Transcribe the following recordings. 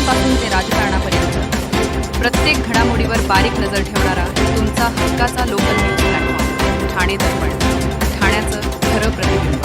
बातम्यांपासून ते राजकारणापर्यंत प्रत्येक घडामोडीवर बारीक नजर ठेवणारा तुमचा हक्काचा लोकल न्यूज प्लॅटफॉर्म ठाणे दर्पण, ठाण्याचं खरं प्रतिबिंब.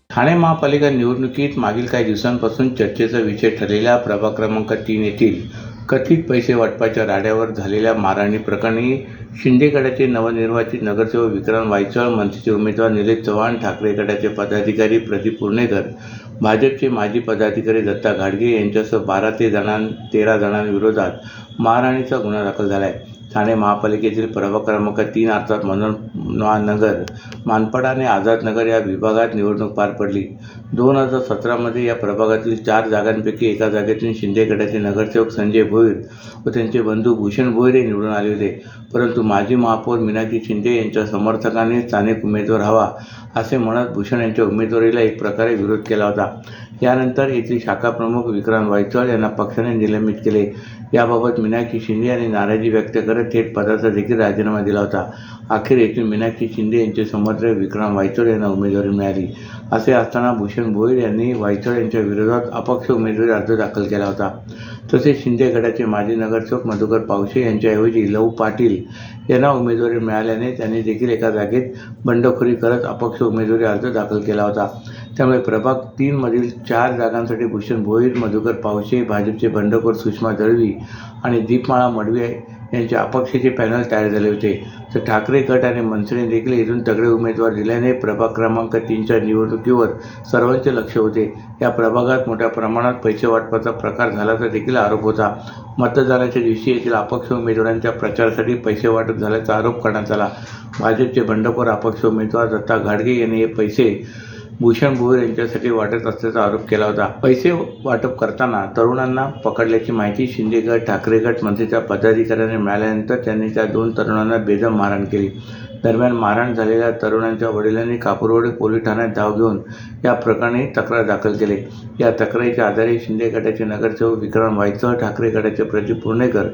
ठाणे महापालिका निवडणुकीत मागील काही दिवसांपासून चर्चेचा विषय ठरलेल्या प्रभाग क्रमांक 3 येथील कथित पैसे वाटपाच्या राड्यावर झालेल्या मारहाणी प्रकरणी शिंदे गटाचे नवनिर्वाचित नगरसेवक विक्रांत वायचळ, मनसेचे उमेदवार निलेश चव्हाण, ठाकरे गटाचे पदाधिकारी प्रदीप पुर्णेकर, भाजपचे माजी पदाधिकारी दत्ता घाडगे यांच्यासह 12 ते 13 जणांविरोधात मारहाणीचा गुन्हा दाखल झाला आहे. ठाणे महापालिकेतील प्रभाग क्रमांक 3 अर्थात मनोहरनगर, मानपाडा आणि आझादनगर या विभागात निवडणूक पार पडली. 2017मध्ये या प्रभागातील 4 जागांपैकी एका जागेतून शिंदे गटाचे नगरसेवक संजय भोईर व त्यांचे बंधू भूषण भोईर हे निवडून आले होते. परंतु माजी महापौर मीनाक्षी शिंदे यांच्या समर्थकांनी स्थानिक उमेदवार हवा असे म्हणत भूषण यांच्या उमेदवारीला एक प्रकारे विरोध केला होता. यानंतर येथील शाखा प्रमुख विक्रांत वायचळ यांना पक्षाने निलंबित केले. याबाबत मीनाक्षी शिंदे यांनी नाराजी व्यक्त करत थेट पदाचा देखील राजीनामा दिला होता. अखेर येथील मीनाक्षी शिंदे यांचे समर्थक विक्रांत वायचळ यांना उमेदवारी मिळाली. असे असताना भूषण भोईर यांनी वायचळ यांच्या विरोधात अपक्ष उमेदवारी अर्ज दाखल केला होता. तसेच शिंदे गटाचे माजी नगरसेवक मधुकर पावशे यांच्याऐवजी लहू पाटील यांना उमेदवारी मिळाल्याने त्यांनी देखील एका जागेत बंडखोरी करत अपक्ष उमेदवारी अर्ज दाखल केला होता. त्यामुळे प्रभाग 3 मधील 4 जागांसाठी भूषण भोईर, मधुकर पावशे, भाजपचे बंडखोर सुषमा दळवी आणि दीपमाळा मडवी यांचे अपक्षाचे पॅनल तयार झाले होते. तर ठाकरे गट आणि मनसेने देखील इथून तगडे उमेदवार दिल्याने प्रभाग क्रमांक 3च्या निवडणुकीवर सर्वांचे लक्ष होते. या प्रभागात मोठ्या प्रमाणात पैसे वाटपाचा प्रकार झाल्याचा देखील आरोप होता. मतदानाच्या दिवशी येथील अपक्ष उमेदवारांच्या प्रचारासाठी पैसे वाटप झाल्याचा आरोप करण्यात आला. भाजपचे बंडखोर अपक्ष उमेदवार दत्ता घाडगे यांनी हे पैसे भूषण भोईर यांच्यासाठी वाटत असल्याचा आरोप केला होता. पैसे वाटप करताना तरुणांना पकडल्याची माहिती शिंदे गट, ठाकरे गट, मनसेच्या पदाधिकाऱ्यांनी मिळाल्यानंतर त्यांनी त्या 2 तरुणांना बेदम मारहाण केली. दरम्यान मारहाण झालेल्या तरुणांच्या वडिलांनी कापूरवाडी पोलीस ठाण्यात धाव घेऊन या प्रकरणी तक्रार दाखल केली. या तक्रारीच्या आधारे शिंदे गटाचे नगरसेवक विक्रांत वायचळ, ठाकरे गटाचे प्रदीप पुर्णेकर,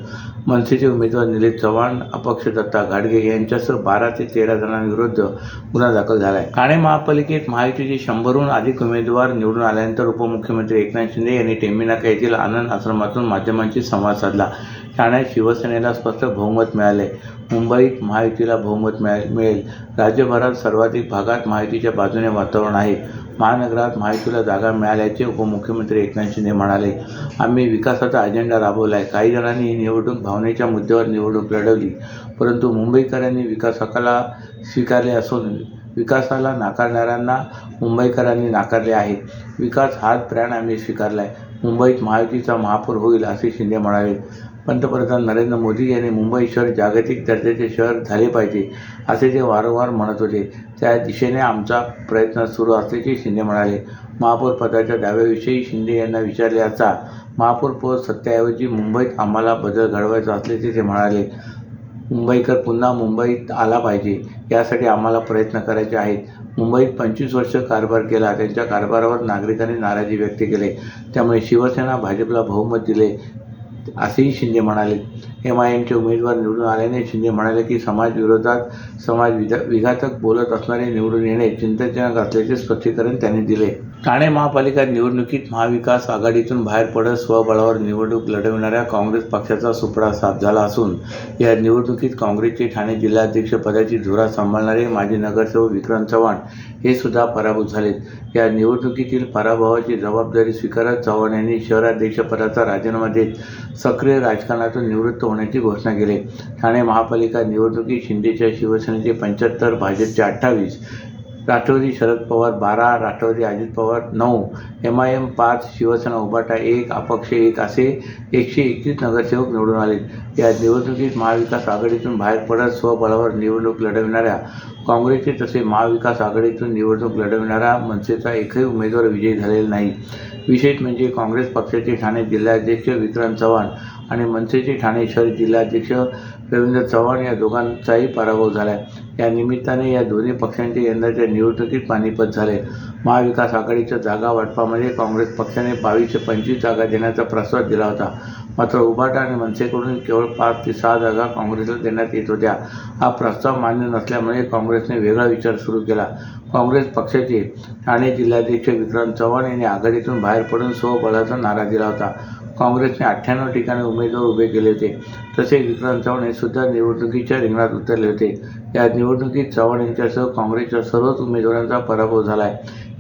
मनसेचे उमेदवार निलेश चव्हाण, अपक्ष दत्ता घाडगे यांच्यासह 12 ते 13 जणांविरुद्ध गुन्हा दाखल झाला आहे. ठाणे महापालिकेत महायुतीचे 100हून अधिक उमेदवार निवडून आल्यानंतर उपमुख्यमंत्री एकनाथ शिंदे यांनी टेंबीनाका येथील आनंद आश्रमातून माध्यमांशी संवाद साधला. ठाण्यात शिवसेनेला स्पष्ट बहुमत मिळाले. मुंबईत महायुतीला बहुमत मिळेल. राज्यभरात सर्वाधिक भागात महायुतीच्या बाजूने वातावरण आहे. महानगरात महायुतीला जागा मिळाल्याचे उपमुख्यमंत्री एकनाथ शिंदे म्हणाले. आम्ही विकासाचा अजेंडा राबवला आहे. काही जणांनी ही निवडणूक भावनेच्या मुद्द्यावर निवडणूक लढवली, परंतु मुंबईकरांनी विकासाला स्वीकारले असून विकासाला नाकारणाऱ्यांना मुंबईकरांनी नाकारले आहे. विकास हाच ब्रँड आम्ही स्वीकारला आहे. मुंबईत महायुतीचा महापौर होईल असे शिंदे म्हणाले. पंतप्रधान नरेंद्र मोदी यांनी मुंबई शहर जागतिक दर्जाचे शहर झाले पाहिजे असे ते वारंवार म्हणत होते. त्या दिशेने आमचा प्रयत्न सुरू असल्याचे शिंदे म्हणाले. महापौर पदाच्या दाव्याविषयी शिंदे यांना विचारले असता महापौर पद सत्तेऐवजी मुंबईत आम्हाला बदल घडवायचा असल्याचे ते म्हणाले. मुंबईकर पुन्हा मुंबईत आला पाहिजे यासाठी आम्हाला प्रयत्न करायचे आहेत. मुंबईत 25 वर्ष कारभार केला. त्यांच्या कारभारावर नागरिकांनी नाराजी व्यक्त केली. त्यामुळे शिवसेना भाजपला बहुमत दिले असेही शिंदे म्हणाले. MIMचे उमेदवार निवडून आल्याने शिंदे म्हणाले की समाज विघातक बोलत असणारे निवडून येणे चिंताजनक असल्याचे स्पष्टीकरण त्यांनी दिले. ठाणे महापालिका निवडणुकीत महाविकास आघाडीतून बाहेर पडत स्वबळावर निवडणूक लढविणाऱ्या काँग्रेस पक्षाचा सुपडा साफ झाला असून या निवडणुकीत काँग्रेसचे ठाणे जिल्हाध्यक्ष पदाची धुरा सांभाळणारे माजी नगरसेवक विक्रांत चव्हाण हे सुद्धा पराभूत झालेत. या निवडणुकीतील पराभवाची जबाबदारी स्वीकारत चव्हाण यांनी शहराध्यक्षपदाचा राजीनामा देत सक्रिय राजकारणातून निवृत्त होण्याची घोषणा केली. ठाणे महापालिका निवडणुकीत शिंदेच्या शिवसेनेचे 75, भाजपचे 28, राष्ट्रवादी शरद पवार 12, राष्ट्रवादी अजित पवार 9, MIM 5, शिवसेना उभाटा 1, अपक्ष 1 असे 121 नगरसेवक निवडून आले. या निवडणुकीत महाविकास आघाडीतून बाहेर पडत स्वबळावर निवडणूक लढविणाऱ्या काँग्रेसचे तसे महाविकास आघाडीतून निवडणूक लढविणारा मनसेचा एकही उमेदवार विजयी झालेला नाही. विशेष म्हणजे काँग्रेस पक्षाचे ठाणे जिल्हाध्यक्ष विक्रांत चव्हाण आणि मनसेचे ठाणे शहर जिल्हाध्यक्ष रवींद्र चव्हाण या दोघांचाही पराभव झाला आहे. या निमित्ताने या दोन्ही पक्षांचे यंदाच्या निवडणुकीत पानिपत झाले. महाविकास आघाडीच्या जागा वाटपामध्ये काँग्रेस पक्षाने 22 ते 25 जागा देण्याचा प्रस्ताव दिला होता. मात्र उभाटा आणि मनसेकडून केवळ 5 ते 6 जागा काँग्रेसला देण्यात येत होत्या. हा प्रस्ताव मान्य नसल्यामुळे काँग्रेसने वेगळा विचार सुरू केला. काँग्रेस पक्षाचे ठाणे जिल्हाध्यक्ष विक्रांत चव्हाण यांनी आघाडीतून बाहेर पडून स्वबळाचा नारा दिला होता. काँग्रेसने 98 ठिकाणी उमेदवार उभे केले होते. तसेच विक्रांत चव्हाण हे सुद्धा निवडणुकीच्या रिंगणात उतरले होते. या निवडणुकीत चव्हाण यांच्यासह काँग्रेसच्या सर्वच उमेदवारांचा पराभव झाला आहे.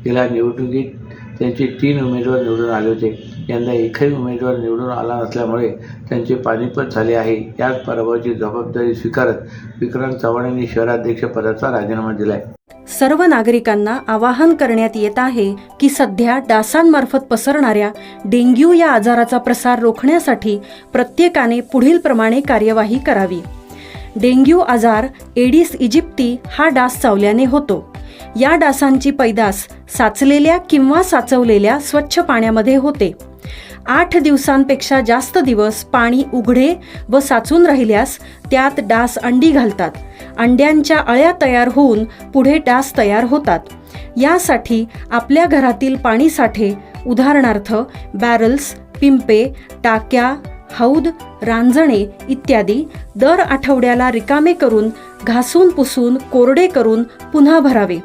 गेल्या निवडणुकीत त्यांचे 3 उमेदवार निवडून आले होते. यंदा एकही उमेदवार निवडून आला नसल्यामुळे त्यांचे पानिपत झाले आहे. याच पराभवाची जबाबदारी स्वीकारत विक्रांत चव्हाण यांनी शहराध्यक्षपदाचा राजीनामा दिलाय. सर्व नागरिकांना आवाहन करण्यात येत आहे की सध्या डासांमार्फत पसरणाऱ्या डेंग्यू या आजाराचा प्रसार रोखण्यासाठी प्रत्येकाने पुढील प्रमाणे कार्यवाही करावी. डेंग्यू आजार एडिस इजिप्ती हा डास चावल्याने होतो. या डासांची पैदास साचलेल्या किंवा साचवलेल्या स्वच्छ पाण्यामध्ये होते. 8 दिवसांपेक्षा जास्त दिवस पाणी उघडे व साचून राहिल्यास त्यात डास अंडी घालतात. अंड्यांच्या अळ्या तयार होऊन पुढे डास तयार होतात. यासाठी आपल्या घरातील पाणीसाठे उदाहरणार्थ बॅरल्स, पिंपे, टाक्या, हौद, रांजणे इत्यादी दर आठवड्याला रिकामे करून घासून पुसून कोरडे करून पुन्हा भरावे.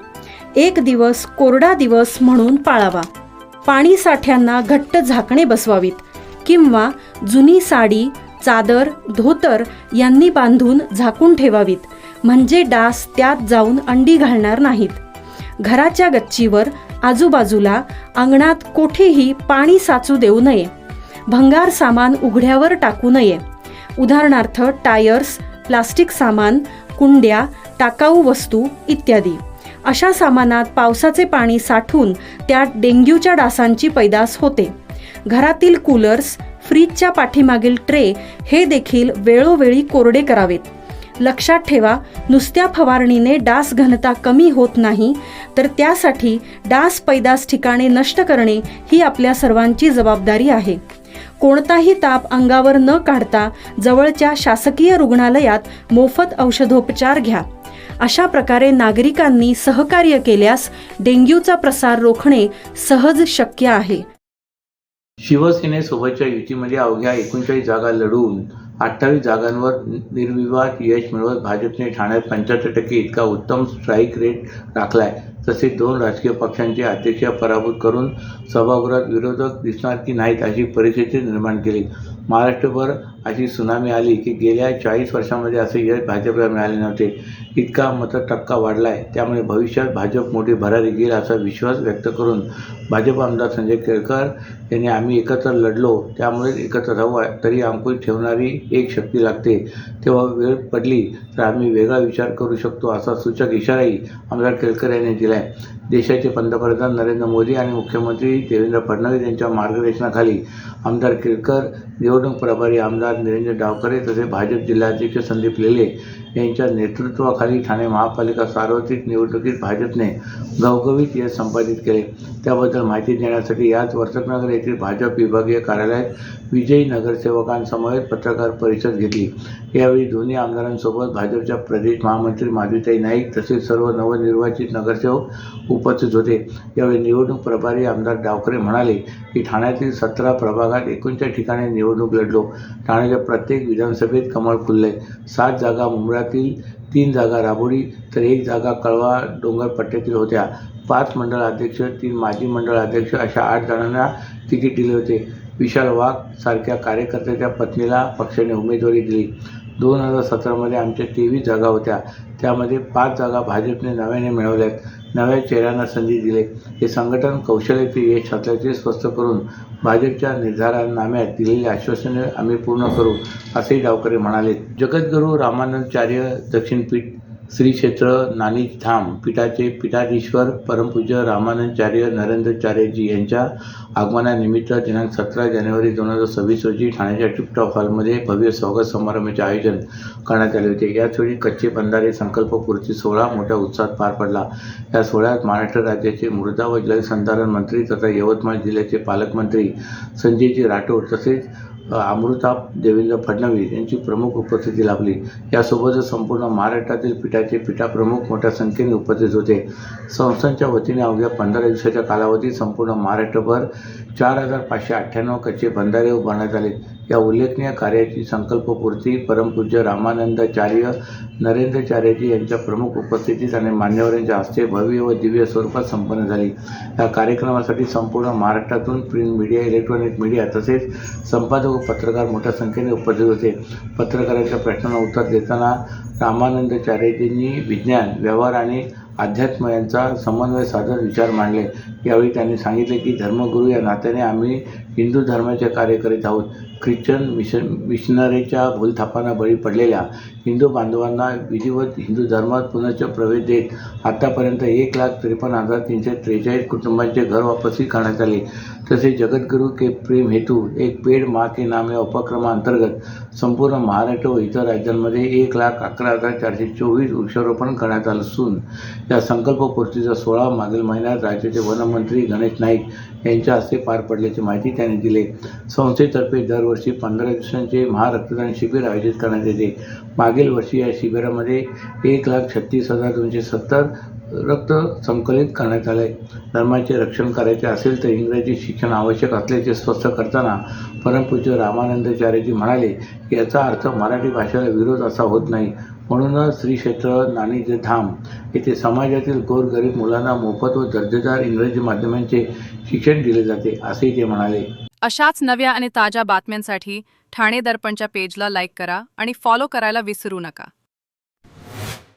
1 दिवस कोरडा दिवस म्हणून पाळावा. पाणी साठ्यांना घट्ट झाकणे बसवावीत किंवा जुनी साडी, चादर, धोतर यांनी बांधून झाकून ठेवावीत, म्हणजे डास त्यात जाऊन अंडी घालणार नाहीत. घराच्या गच्चीवर, आजूबाजूला, अंगणात कोठेही पाणी साचू देऊ नये. भंगार सामान उघड्यावर टाकू नये. उदाहरणार्थ टायर्स, प्लास्टिक सामान, कुंड्या, टाकाऊ वस्तू इत्यादी. अशा सामानात पावसाचे पाणी साठून त्यात डेंग्यूच्या डासांची पैदास होते. घरातील कूलर्स, फ्रीजच्या पाठीमागील ट्रे हे देखील वेळोवेळी कोरडे करावेत. लक्षात ठेवा, नुसत्या फवारणीने डास घनता कमी होत नाही, तर त्यासाठी डास पैदास ठिकाणे नष्ट करणे ही आपल्या सर्वांची जबाबदारी आहे. कोणताही ताप अंगावर न काढता जवळच्या शासकीय रुग्णालयात मोफत औषधोपचार घ्या. अशा प्रकारे नागरिकांनी सहकार्य केल्यास डेंग्यूचा प्रसार रोखणे सहज शक्य आहे. शिवसेनेसोबतच्या युतीमध्ये अवघ्या 39 जागा लढवून 28 जागांवर निर्विवाद यश मिळवत भाजपने ठाण्यात 75% इतका उत्तम स्ट्राईक रेट राखलाय. तसेच 2 राजकीय पक्षांचे अध्यक्ष पराभूत करून सभागृहात विरोधक दिसणार की नाहीत अशी परिस्थिती निर्माण केली. महाराष्ट्रभर अशी सुनामी आली की गेल्या 40 वर्षांमध्ये असे यश भाजपला मिळाले नव्हते. इतका मतटक्का वाढलाय. त्यामुळे भविष्यात भाजप मोठी भरारी घेईल असा विश्वास व्यक्त करून भाजप आमदार संजय केळकर यांनी आम्ही एकत्र लढलो, त्यामुळे एकत्र राहू, तरी अंकुश ठेवणारी एक शक्ती लागते. तेव्हा वेळ पडली तर आम्ही वेगळा विचार करू शकतो असा सूचक इशाराही आमदार केळकर यांनी दिला आहे. देशाचे पंतप्रधान नरेंद्र मोदी आणि मुख्यमंत्री देवेंद्र फडणवीस यांच्या मार्गदर्शनाखाली आमदार केळकर, निवडणूक प्रभारी आमदार निरंजन डावखरे तसेच भाजप जिल्हाध्यक्ष संदीप लेले यांच्या नेतृत्वाखाली ठाणे महापालिका सार्वत्रिक निवडणुकीत भाजपने घवघवीत यश संपादित केले. त्याबद्दल माहिती देण्यासाठी याच वर्तकनगर येथील भाजप विभागीय कार्यालयात विजयी नगरसेवकांसमवेत पत्रकार परिषद घेतली. यावेळी दोन्ही आमदारांसोबत भाजपच्या प्रदेश महामंत्री माधुरीताई नाईक तसेच सर्व नवनिर्वाचित नगरसेवक उपस्थित होते. यावेळी निवडणूक प्रभारी आमदार डावखरे म्हणाले की ठाण्यातील 17 प्रभागात 39 ठिकाणी निवडणूक लढलो. ठाण्याच्या प्रत्येक विधानसभेत कमळ फुलले. 7 जागा मुंब्र्यातील, 3 जागा राबोडी तर 1 जागा कळवा डोंगर पट्ट्यातील होत्या. 5 मंडळ अध्यक्ष, 3 माजी मंडळ अध्यक्ष अशा 8 जणांना तिकीट दिले होते. विशाल वाघ सारख्या कार्यकर्त्याच्या पत्नीला पक्षाने उमेदवारी दिली. 2017मध्ये आमच्या 23 जागा होत्या. त्यामध्ये 5 जागा भाजपने नव्याने मिळवल्यात. नव्या चेहऱ्यांना संधी दिली. हे संघटन कौशल्याचे यश असल्याचे स्पष्ट करून भाजपच्या निर्धारनाम्यात दिलेली आश्वासने आम्ही पूर्ण करू असेही डावखरे म्हणाले. जगद्गुरू रामानंदाचार्य दक्षिणपीठ श्री क्षेत्र नानीधाम पीठाचे पीठाधीश्वर परमपूज्य रामानंदाचार्य नरेंद्राचार्यजी यांच्या आगमनानिमित्त दिनांक 17 जानेवारी 2026 रोजी ठाण्याच्या टिपटॉप हॉलमध्ये भव्य स्वागत समारंभाचे आयोजन करण्यात आले होते. याचवेळी कच्चे बंधारे संकल्पपूर्ती सोहळा मोठ्या उत्साहात पार पडला. या सोहळ्यात महाराष्ट्र राज्याचे मृदा व जलसंधारण मंत्री तथा यवतमाळ जिल्ह्याचे पालकमंत्री संजयजी राठोड तसेच अमृता देवेंद्र फडणवीस यांची प्रमुख उपस्थिती लाभली. यासोबतच संपूर्ण महाराष्ट्रातील पीठाचे पीठाप्रमुख मोठ्या संख्येने उपस्थित होते. संस्थांच्या वतीने अवघ्या 15 दिवसाच्या कालावधीत संपूर्ण महाराष्ट्रभर 4,598 कच्चे बंधारे उभारण्यात आले. या उल्लेखनीय कार्याची संकल्पपूर्ती परमपूज्य रामानंदाचार्य नरेंद्राचार्यजी यांच्या प्रमुख उपस्थितीत आणि मान्यवरांच्या हस्ते भव्य व दिव्य स्वरूपात संपन्न झाली. या कार्यक्रमासाठी संपूर्ण महाराष्ट्रातून प्रिंट मीडिया, इलेक्ट्रॉनिक मीडिया तसेच संपादक व पत्रकार मोठ्या संख्येने उपस्थित होते. पत्रकारांच्या प्रश्नांना उत्तर देताना रामानंदाचार्यजींनी विज्ञान, व्यवहार आणि अध्यात्म यांचा समन्वय साधत विचार मांडले. यावेळी त्यांनी सांगितले की धर्मगुरू या नात्याने आम्ही हिंदू धर्माचे कार्य करीत आहोत. ख्रिश्चन मिशनरीच्या भूलथापांना बळी पडलेल्या हिंदू बांधवांना विधिवत हिंदू धर्मात पुनश्च प्रवेश देत आतापर्यंत 1,53,343 कुटुंबांचे घर वापसी करण्यात आले. तसेच जगद्गुरू के प्रेम हेतू एक पेड़ माँ के नाम या उपक्रमांतर्गत संपूर्ण महाराष्ट्र व इतर राज्यांमध्ये 1,11,424 वृक्षारोपण करण्यात आलं असून या संकल्पपूर्तीचा सोहळा मागील महिन्यात राज्याचे वनमंत्री गणेश नाईक यांच्या हस्ते पार पडल्याची माहिती त्यांनी दिली. संस्थेतर्फे दरवर्षी 15 दिवसांचे महारक्तदान शिबिर आयोजित करण्यात येते. मागील वर्षी या शिबिरामध्ये 1,36,270 रक्त संकलित करण्यात आले. धर्माचे रक्षण करायचे असेल तर इंग्रजी शिक्षण आवश्यक असल्याचे स्पष्ट करताना परमपूज्य रामानंदाचार्यजी म्हणाले की याचा अर्थ मराठी भाषेला विरोध असा होत नाही. म्हणूनच श्री क्षेत्र नाणीचे धाम येथे समाजातील गोरगरीब मुलांना मोफत व दर्जेदार इंग्रजी माध्यमांचे शिक्षण दिले जाते, असेही ते म्हणाले. अशाच नव्या आणि ताज्या बातम्यांसाठी ठाणे दर्पणच्या पेजला लाईक करा आणि फॉलो करायला विसरू नका.